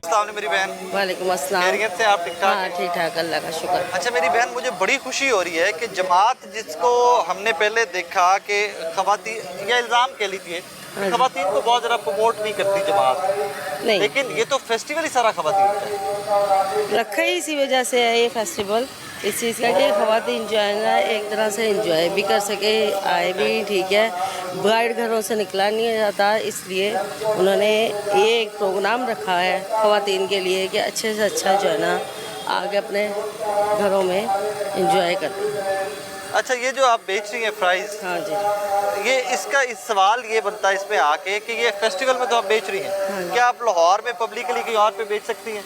अस्सलाम मेरी बहन, वालेकुम अस्सलाम। खैरियत से आप ठीक ठाक? हाँ ठीक ठाक, अल्लाह का शुक्र। अच्छा मेरी बहन, मुझे बड़ी खुशी हो रही है कि जमात जिसको हमने पहले देखा कि खवातीन या इल्ज़ाम कह लीजिए हाँ जी। खवातीन को बहुत ज़्यादा प्रमोट नहीं करती जमात, नहीं, लेकिन ये तो फेस्टिवल ही सारा खवातीन का है। रखा ही इसी वजह से है ये फेस्टिवल, इस चीज़ का कि ख़वातीन जो है ना एक तरह से इंजॉय भी कर सके, आए भी ठीक है। ब्राइड घरों से निकला नहीं जाता, इसलिए उन्होंने ये एक प्रोग्राम रखा है ख़वातीन के लिए कि अच्छे से अच्छा जो है ना आगे अपने घरों में इंजॉय करें। अच्छा, ये जो आप बेच रही हैं फ्राइज़, हाँ जी। ये इसका इस सवाल ये बनता है इसमें आके कि ये फेस्टिवल में तो आप बेच रही हैं, हाँ। क्या आप लाहौर में पब्लिकली कहीं और पे बेच सकती हैं?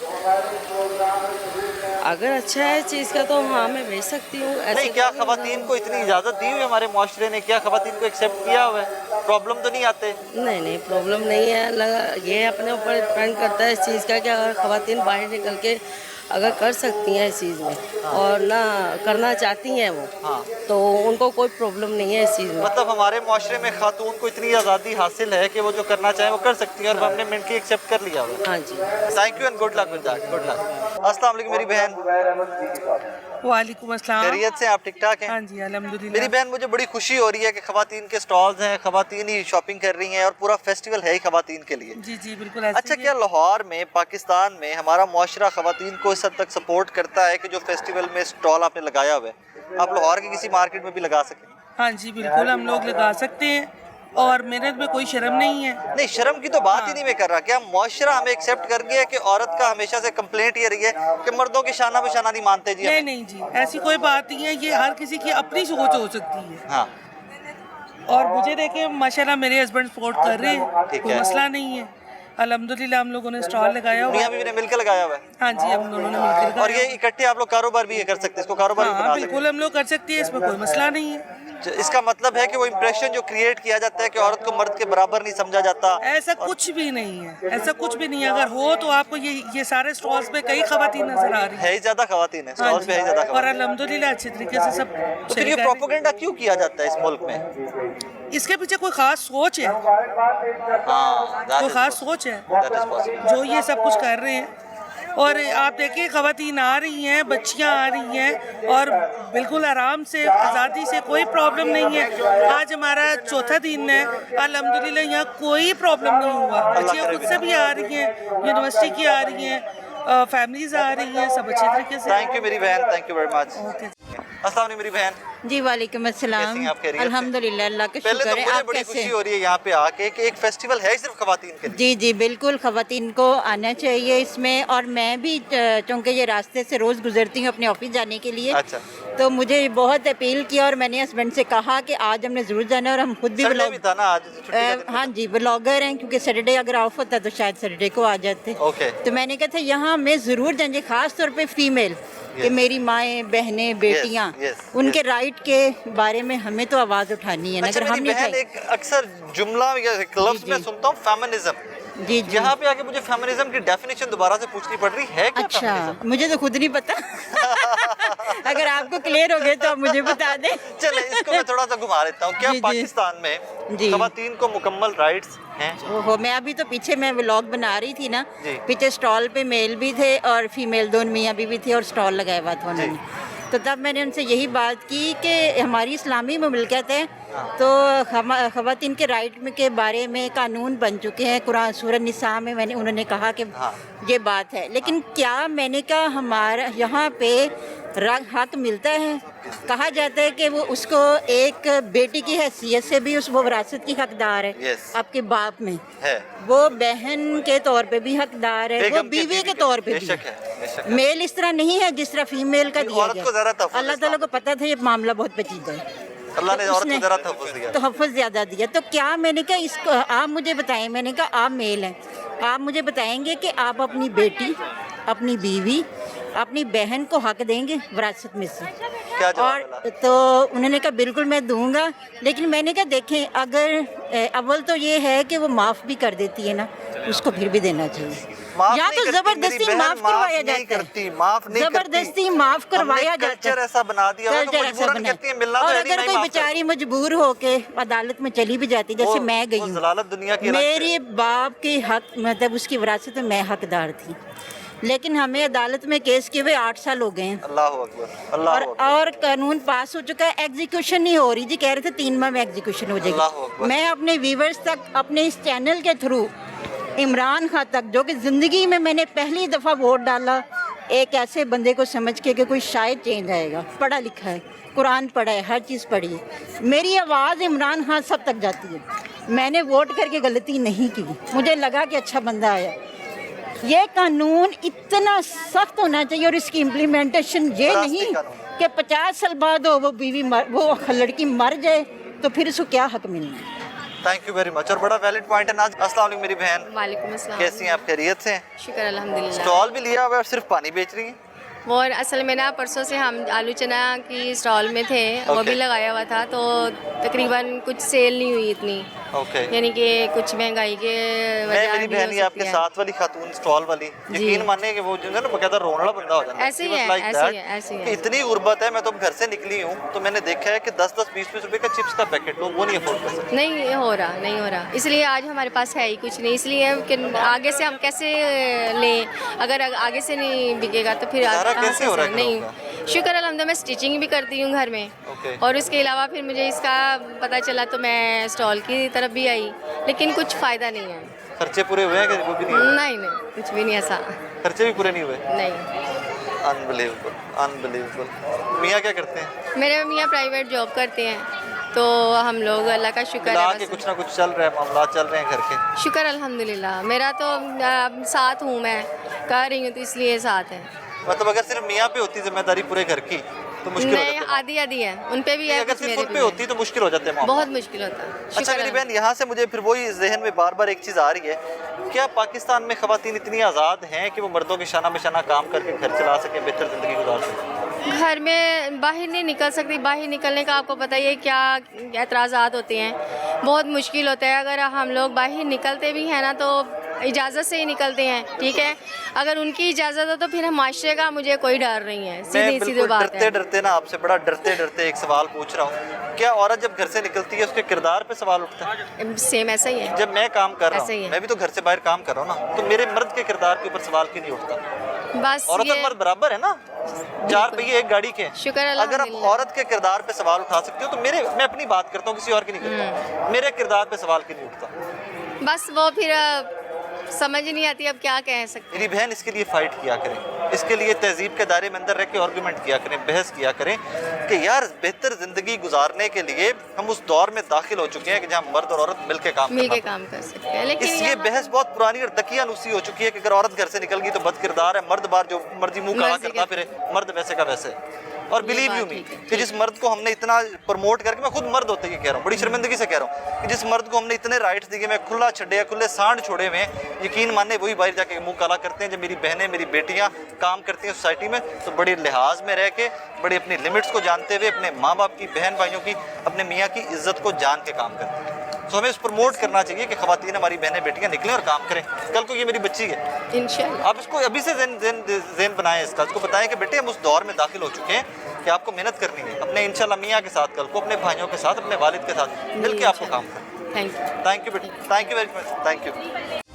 अगर अच्छा है चीज़ का तो हाँ मैं भेज सकती हूँ। ऐसे नहीं, क्या तो खवातीन को इतनी इजाज़त दी हुई है हमारे माशरे ने? क्या खवातीन को एक्सेप्ट किया हुआ है? प्रॉब्लम तो नहीं आते? नहीं नहीं, प्रॉब्लम नहीं है। लगा ये अपने ऊपर डिपेंड करता है इस चीज़ का कि अगर ख़वातीन बाहर निकल के अगर कर सकती हैं इस चीज़ में और ना करना चाहती हैं वो, हाँ, तो उनको कोई प्रॉब्लम नहीं है इस चीज़ में। मतलब हमारे माशरे में खातून को इतनी आज़ादी हासिल है कि वो जो करना चाहे वो कर सकती है और हमने मिनट की एक्सेप्ट कर लिया हुआ है। हाँ जी। Thank you and good luck with that, good luck. अस्सलाम वालेकुम मेरी बहन, वालेकुम अस्सलाम। खैरियत से आप ठीक ठाक हैं? हाँ जी मेरी अल्हम्दुलिल्लाह। बहन, मुझे बड़ी खुशी हो रही है कि खवातीन के स्टॉल्स हैं, खवातीन ही शॉपिंग कर रही हैं और पूरा फेस्टिवल है ही खवातीन के लिए। जी जी बिल्कुल ऐसे अच्छा, ही क्या है। लाहौर में, पाकिस्तान में हमारा मुआशरा खवातीन को इस हद तक सपोर्ट करता है कि जो फेस्टिवल में स्टॉल आपने लगाया हुआ है आप लाहौर की किसी मार्केट में भी लगा सकें? हाँ जी बिल्कुल हम लोग लगा सकते हैं और मेहनत में कोई शर्म नहीं है। नहीं, शर्म की तो बात ही नहीं मैं कर रहा। क्या मुआशरा हमें एक्सेप्ट कर गया है कि औरत का हमेशा से कंप्लेंट ये रही है कि मर्दों की शाना बशाना नहीं मानते जी नहीं हमें? नहीं जी, ऐसी कोई बात नहीं है, ये हर किसी की अपनी सोच हो सकती है। हाँ, और मुझे देखे माशाल्लाह मेरे हस्बैंड सपोर्ट कर रहे हैं, ठीक कोई है। मसला नहीं है। अल्हम्दुलिल्लाह हम लोगों ने स्टॉल लगाया हुआ मियाँ है। बीवी ने मिलकर लगाया हुआ है हाँ जी हम दोनों ने मिलकर और लगाया ये हुआ है। इकट्ठे आप लोग कारोबार भी ये कर सकते हैं, इसको कारोबार भी हाँ बना सकते बिल्कुल हम लोग कर सकते हैं, इसमें कोई मसला नहीं है। हैं। इसका मतलब है कि वो इम्प्रेशन जो क्रिएट किया जाता है कि औरत को मर्द के बराबर नहीं समझा जाता। ऐसा कुछ भी नहीं है, ऐसा कुछ भी नहीं है। अगर हो तो आपको ये सारे स्टॉल्स पे कई खवातीन नजर आ रही है ही ज्यादा खवातीन है, हाँ स्टॉल्स पे है ही ज्यादा जी। और खवातीन। अल्हम्दुलिल्लाह अच्छे तरीके से सब तो फिर सही ये कर रहे प्रोपेगेंडा क्यों किया जाता है इस मुल्क में? हैं। इसके पीछे कोई खास सोच है, हाँ, कोई खास सोच है that is possible। जो ये सब कुछ कर रहे हैं। और आप देखिए खवातीन आ रही हैं, बच्चियां आ रही हैं और बिल्कुल आराम से आज़ादी से, कोई प्रॉब्लम नहीं है। आज हमारा चौथा दिन है, अल्हम्दुलिल्लाह यहाँ कोई प्रॉब्लम नहीं हुआ। बच्चियाँ खुद से भी आ रही हैं, यूनिवर्सिटी की आ रही हैं, फैमिलीज आ रही हैं, सब अच्छे तरीके से। थैंक यू मेरी बहन, thank you very much. Okay. अस्सलाम वालेकुम मेरी बहन, जी वालेकुम कैसी अस्सलाम। हैं आप? खैरियत से? अल्हम्दुलिल्लाह अल्लाह का पहले तो शुक्र है। मुझे आप बड़ी कैसे खुशी हैं? हो रही है यहाँ पे आके कि एक फेस्टिवल है ही सिर्फ खवातीन के लिए। जी जी बिल्कुल, ख़वातीन को आना चाहिए इसमें। और मैं भी चूँकि ये रास्ते से रोज़ गुजरती हूँ अपने ऑफिस जाने के लिए, अच्छा, तो मुझे बहुत अपील किया और मैंने हस्बैंड से कहा कि आज हमने ज़रूर जाना है। और हम खुद भी संडे भी था ना आज, छुट्टी का दिन हाँ जी ब्लॉगर हैं, क्योंकि सैटरडे अगर ऑफ होता तो शायद सैटरडे को आ जाते। ओके। तो मैंने कहा था यहाँ हमें ज़रूर जाएंगे, ख़ास तौर पे फीमेल कि Yes. मेरी माएँ बहनें बेटियाँ yes, उनके yes. राइट के बारे में हमें तो आवाज़ उठानी है ना। अच्छा अगर मेरी हम ये बहन, कहें- एक अक्सर जुमला या एक लफ्ज जी, में जी। सुनता हूँ, फेमिनिज्म। जी जी यहाँ पे आके मुझे फेमिनिज्म की डेफिनेशन दोबारा से पूछनी पड़ रही है, क्या अच्छा फेमिनिज्म? मुझे तो खुद नहीं पता। अगर आपको क्लियर हो गए तो आप मुझे बता दें। चले इसको मैं थोड़ा सा घुमा लेता हूँ। क्या जी, जी। पाकिस्तान में जी। खवातीन को मुकम्मल राइट्स हैं? ओहो, मैं अभी तो पीछे मैं व्लॉग बना रही थी ना, जी। पीछे स्टॉल पे मेल भी थे और फीमेल दोनों मियाँ बीवी थी और स्टॉल लगाया हुआ था उन्होंने। तो तब मैंने उनसे यही बात की कि हमारी इस्लामी मुमलकत है, तो खवातीन के राइट में के बारे में कानून बन चुके हैं। कुरान सूरह निसा में उन्होंने कहा कि हाँ। ये बात है। लेकिन क्या मैंने कहा हमारा यहाँ पे हक मिलता है? कहा जाता है कि वो उसको एक बेटी की हैसियत से भी वो विरासत की हकदार है। Yes। आपके बाप में है। वो बहन के तौर पे भी हकदार है, वो बेगम बीवी के तौर पे भी बेशक है, बेशक है। मेल इस तरह नहीं है जिस तरह फीमेल का दिया औरत को ज़रा गया। तहफ़्फ़ुज़ अल्लाह ताला को पता था ये मामला बहुत पेचीदा है, अल्लाह ने तो औरत को उसने ज़रा तहफ़्फ़ुज़ दिया। तहफ़्फ़ुज़ ज़्यादा दिया। तो क्या मैंने कहा इसको आप मुझे बताएं, मैंने कहा आप मेल हैं, आप मुझे बताएंगे कि आप अपनी बेटी, अपनी बीवी, अपनी बहन को हक देंगे विरासत में से? क्या जवाब और मिला? तो उन्होंने कहा बिल्कुल मैं दूंगा। लेकिन मैंने कहा देखें, अगर अव्वल तो ये है कि वो माफ़ भी कर देती है ना, उसको फिर भी देना चाहिए। माफ या नहीं तो करती, जबरदस्ती मेरी बहन माफ करवाया नहीं जाता है, करती, माफ नहीं जबरदस्ती करती। माफ करवाया हमने जाता कल्चर है, ऐसा बना दिया हुआ है कि कल्चर ऐसा मजबूरन बना। कहती है मिलना तो और है नहीं, अगर नहीं कोई माफ करती। बेचारी मजबूर होके अदालत में चली भी जाती, जैसे मैं गई वो हूँ, जलालत दुनिया की अलग से है। मेरे बाप के हक मतलब उसकी विरासत में मैं हकदार थी, लेकिन हमें अदालत में केस किए हुए 8 साल हो गए हैं अल्लाह अकबर, अल्लाह अकबर। और कानून पास हो चुका है, एग्जीक्यूशन नहीं हो रही जी, कह रहे थे 3 माह में एग्जीक्यूशन हो अल्लाह जाएगी। अकबर। मैं अपने व्यूवर्स तक अपने इस चैनल के थ्रू इमरान खान तक, जो कि ज़िंदगी में मैंने पहली दफ़ा वोट डाला एक ऐसे बंदे को समझ के कि कोई शायद चेंज आएगा, पढ़ा लिखा है, कुरान पढ़ा है, हर चीज़ पढ़ी है, मेरी आवाज़ इमरान खान सब तक जाती है। मैंने वोट करके गलती नहीं की, मुझे लगा कि अच्छा बंदा आया। ये कानून इतना सख्त होना चाहिए और इसकी इम्प्लीमेंटेशन ये रास्ते नहीं कानून। कि 50 साल बाद हो वो लड़की मर जाए तो फिर उसको क्या हक मिलना है। Thank you very much. और बड़ा वैलिड पॉइंट है ना। अस्सलाम वालेकुम मेरी बहन, वालेकुम अस्सलाम। कैसी हैं आप? खैरियत से हैं? शुक्र अल्हम्दुलिल्लाह। स्टॉल भी लिया हुआ है और सिर्फ पानी बेच रही हैं? वो असल में ना परसों से हम आलू चना की स्टॉल में थे, वो Okay. भी लगाया हुआ था, तो तकरीबन कुछ सेल नहीं हुई इतनी, ओके। यानी कि कुछ महंगाई के मैं वजह मेरी भी बहन हो ही आपके सकती है। साथ वाली खातून स्टॉल वाली, यकीन मानिए कि वो जो है ना बकायदा रोने वाला बंदा हो जाता है। ऐसे ही She was है, like ऐसे that ही है, ऐसे ही है। कि इतनी गुर्बत है। मैं तो घर से निकली हूँ तो मैंने देखा है कि 10-10 20-20 रुपए का चिप्स का पैकेट लोग वो नहीं अफोर्ड कर सकते। नहीं हो रहा, नहीं हो रहा, इसलिए आज हमारे पास है ही कुछ नहीं, इसलिए कि आगे से हम कैसे लें, अगर आगे से नहीं बिकेगा तो फिर गुजारा कहाँ कैसे से हो रहा है नहीं। घरों शुक्र अल्हम्दुलिल्लाह, मैं स्टिचिंग भी करती हूँ घर में, Okay. और इसके अलावा फिर मुझे इसका पता चला तो मैं स्टॉल की तरफ भी आई, लेकिन कुछ फ़ायदा नहीं है। खर्चे पूरे हुए हैं कि वो भी नहीं हुए? नहीं नहीं, कुछ भी नहीं ऐसा, खर्चे भी पूरे नहीं हुए? नहीं। Unbelievable, unbelievable. मियाँ क्या करते हैं? मेरे मियाँ प्राइवेट जॉब करते हैं, तो हम लोग अल्लाह का शुक्र मिला है के बस। कुछ ना कुछ चल रहा है, मामला चल रहे हैं घर के। शुक्र अल्हम्दुलिल्लाह, मेरा तो साथ हूँ, मैं कर रही हूँ तो इसलिए साथ है। मतलब अगर सिर्फ मियाँ पे होती जिम्मेदारी पूरे घर की तो मुश्किल हो नहीं, जाता। आधी आधी है, उन पे भी है, अगर कुछ सिर्फ मेरे उन भी पे है। होती तो मुश्किल हो जाते हैं मामला। बहुत मुश्किल होता है। अच्छा शुक्र मेरी बहन, यहाँ से मुझे फिर वही जहन में बार बार एक चीज़ आ रही है, क्या पाकिस्तान में ख़वातीन इतनी आज़ाद हैं कि वो मर्दों के शाना बशाना काम करके घर चला सके, बेहतर ज़िंदगी गुजार सके? घर में बाहर नहीं निकल सकती, बाहर निकलने का आपको पता ही है क्या एतराज़ात होते हैं, बहुत मुश्किल होता है। अगर हम लोग बाहर निकलते भी हैं ना तो इजाज़त से ही निकलते हैं, ठीक है, अगर उनकी इजाज़त हो तो फिर माशरे का मुझे कोई डर नहीं है, मैं सीधी सीधी बिल्कुल बात डरते है। डरते ना आपसे बड़ा डरते डरते एक सवाल पूछ रहा हूँ, क्या औरत जब घर से निकलती है उसके किरदार पे सवाल उठता है? सेम ऐसा ही है। जब मैं काम कर रहा ऐसे ही हूँ, है। मैं भी तो घर से बाहर काम कर रहा हूँ ना, तो मेरे मर्द के किरदार के ऊपर सवाल क्यों नहीं उठता? बस औरत और ये मर्द बराबर है ना, 4 पहिए एक गाड़ी के हैं। शुक्र अगर आप अल्हम्दुलिल्लाह। औरत के किरदार पे सवाल उठा सकते हो तो मैं अपनी बात करता हूँ, किसी और की नहीं करता। मेरे किरदार पे सवाल क्यों नहीं उठता? बस वो फिर समझ ही नहीं आती अब क्या कह सकते। मेरी बहन, इसके लिए फाइट किया करें, इसके लिए तहजीब के दायरे में अंदर रह के आर्गूमेंट किया करें, बहस किया करें कि यार बेहतर ज़िंदगी गुजारने के लिए हम उस दौर में दाखिल हो चुके हैं कि जहाँ मर्द और औरत मिल के काम मिल के करना काम कर सकते हैं, लेकिन ये यहाँ- बहस बहुत पुरानी और दकियानूसी हो चुकी है कि अगर औरत घर से निकल गई तो बद किरदार है, मर्द बार जो मर्जी मुंह काला मर्जी करता के- फिरे, मर्द वैसे का वैसे। और ये बिलीव यू बात मी ठीक है, कि जिस मर्द को हमने इतना प्रमोट करके, मैं खुद मर्द होते ही कह रहा हूँ, बड़ी शर्मिंदगी से कह रहा हूँ कि जिस मर्द को हमने इतने राइट्स दिए, मैं खुला छड़े खुले सांड छोड़े हुए हैं, यकीन माने वही बाहर जाके मुंह काला करते हैं। जब मेरी बहनें, मेरी बेटियाँ काम करती हैं सोसाइटी में तो बड़े लिहाज में रह के, बड़ी अपनी लिमिट्स को जानते हुए, अपने माँ बाप की, बहन भाइयों की, अपने मियाँ की इज्जत को जान के काम करते हैं। तो हमें इस प्रमोट करना चाहिए कि ख़वातीन, हमारी बहनें बेटियाँ निकलें और काम करें। कल को ये मेरी बच्ची है, इंशाल्लाह। आप इसको अभी से ज़हन बनाएं इसका, इसको बताएं कि बेटे हम उस दौर में दाखिल हो चुके हैं कि आपको मेहनत करनी है, अपने इंशाल्लाह मियाँ के साथ, कल को अपने भाइयों के साथ, अपने वालिद के साथ मिल के आपको काम करना है। Thank you. थैंक यू बेटा, thank you very much, thank you.